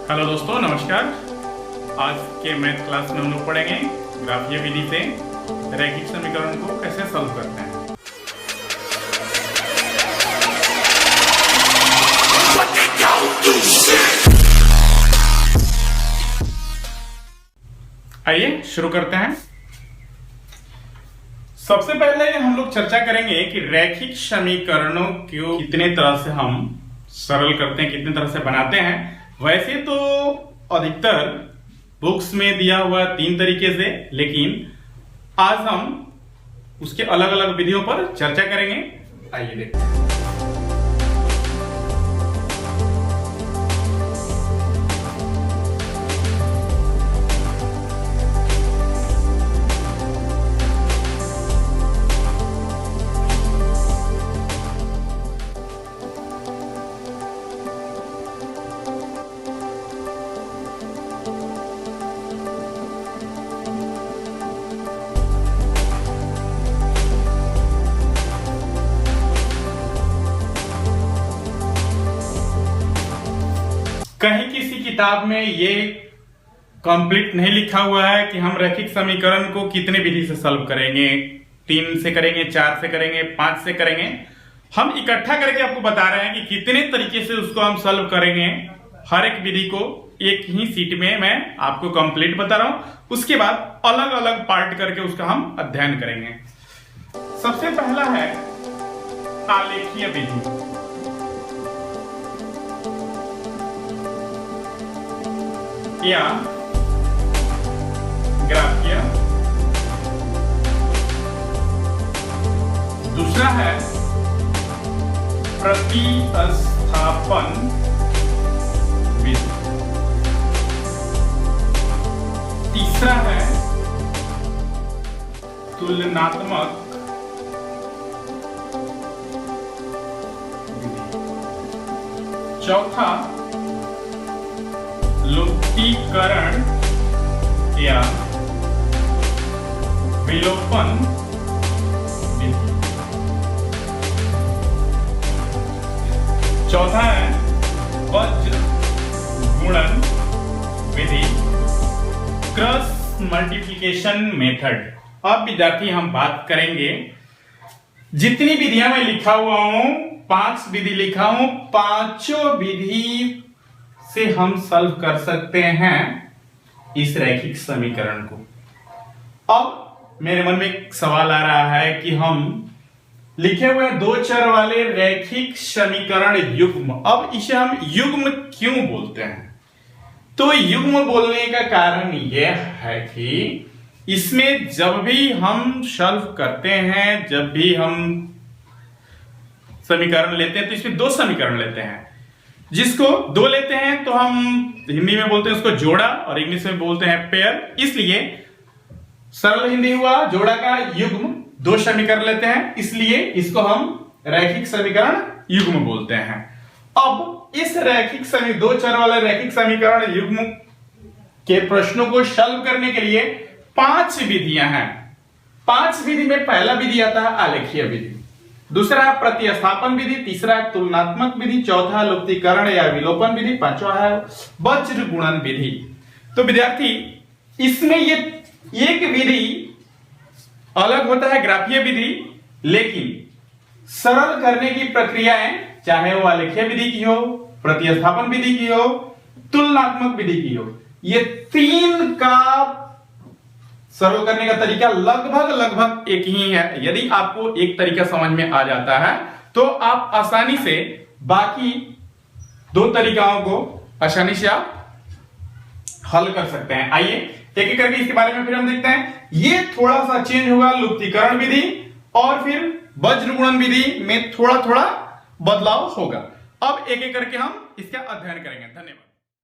Hello दोस्तों, नमस्कार। आज के मैथ क्लास में हम लोग पढ़ेंगे ग्राफीय विधि से रैखिक समीकरण को कैसे सॉल्व करते हैं। आइए शुरू करते हैं। सबसे पहले हम लोग चर्चा करेंगे कि रैखिक समीकरणों को कितने तरह से हम सरल करते हैं, कितने तरह से बनाते हैं। वैसे तो अधिकतर बुक्स में दिया हुआ 3 तरीके से, लेकिन आज हम उसके अलग अलग विधियों पर चर्चा करेंगे। आइए देखते हैं। कहीं किसी किताब में ये कंप्लीट नहीं लिखा हुआ है कि हम रैखिक समीकरण को कितने विधि से सॉल्व करेंगे। 3 से करेंगे, 4 से करेंगे, 5 से करेंगे। हम इकट्ठा करके आपको बता रहे हैं कि कितने तरीके से उसको हम सॉल्व करेंगे। हर एक विधि को एक ही सीट में मैं आपको कंप्लीट बता रहा हूं। उसके बाद अलग अलग पार्ट करके उसका हम अध्ययन करेंगे। सबसे पहला है आलेखीय विधि या ग्राफीय। दूसरा है प्रतिस्थापन विधि। तीसरा है तुलनात्मक विधि। चौथा लुप्तीकरण या विलोपन विधि। चौथा है वज्र गुणन विधि, क्रॉस मल्टीप्लिकेशन मेथड। अब विद्यार्थी हम बात करेंगे, जितनी विधियां मैं लिखा हुआ हूं, 5 विधि लिखा हूं, पांचों विधि से हम सॉल्व कर सकते हैं इस रैखिक समीकरण को। अब मेरे मन में एक सवाल आ रहा है कि हम लिखे हुए 2 चर वाले रैखिक समीकरण युग्म, अब इसे हम युग्म क्यों बोलते हैं? तो युग्म बोलने का कारण यह है कि इसमें जब भी हम सॉल्व करते हैं, जब भी हम समीकरण लेते हैं, तो इसमें 2 समीकरण लेते हैं। जिसको 2 लेते हैं तो हम हिंदी में बोलते हैं उसको जोड़ा और इंग्लिश में बोलते हैं पेयर। इसलिए सरल हिंदी हुआ जोड़ा का युग्म। 2 समीकरण लेते हैं, इसलिए इसको हम रैखिक समीकरण युग्म बोलते हैं। अब इस रैखिक 2 चर वाले रैखिक समीकरण युग्म के प्रश्नों को सॉल्व करने के लिए 5 विधियां हैं। 5 विधि में पहला विधि आता है आलेखीय विधि, दूसरा है प्रतिस्थापन विधि, तीसरा है तुलनात्मक विधि, चौथा है लुप्तीकरण या विलोपन विधि, पांचवा है वज्र गुणन विधि। तो विद्यार्थी इसमें ये एक विधि अलग होता है ग्राफीय विधि, लेकिन सरल करने की प्रक्रियाएं चाहे वो आलेखीय विधि की हो, प्रतिस्थापन विधि की हो, तुलनात्मक विधि की हो, ये 3 का सरल करने का तरीका लगभग एक ही है। यदि आपको एक तरीका समझ में आ जाता है तो आप आसानी से बाकी 2 तरीकाओं को आसानी से आप हल कर सकते हैं। आइए एक एक करके इसके बारे में फिर हम देखते हैं। ये थोड़ा सा चेंज होगा लुप्तीकरण विधि, और फिर वज्र गुणन विधि में थोड़ा थोड़ा बदलाव होगा। अब एक एक करके हम इसका अध्ययन करेंगे। धन्यवाद।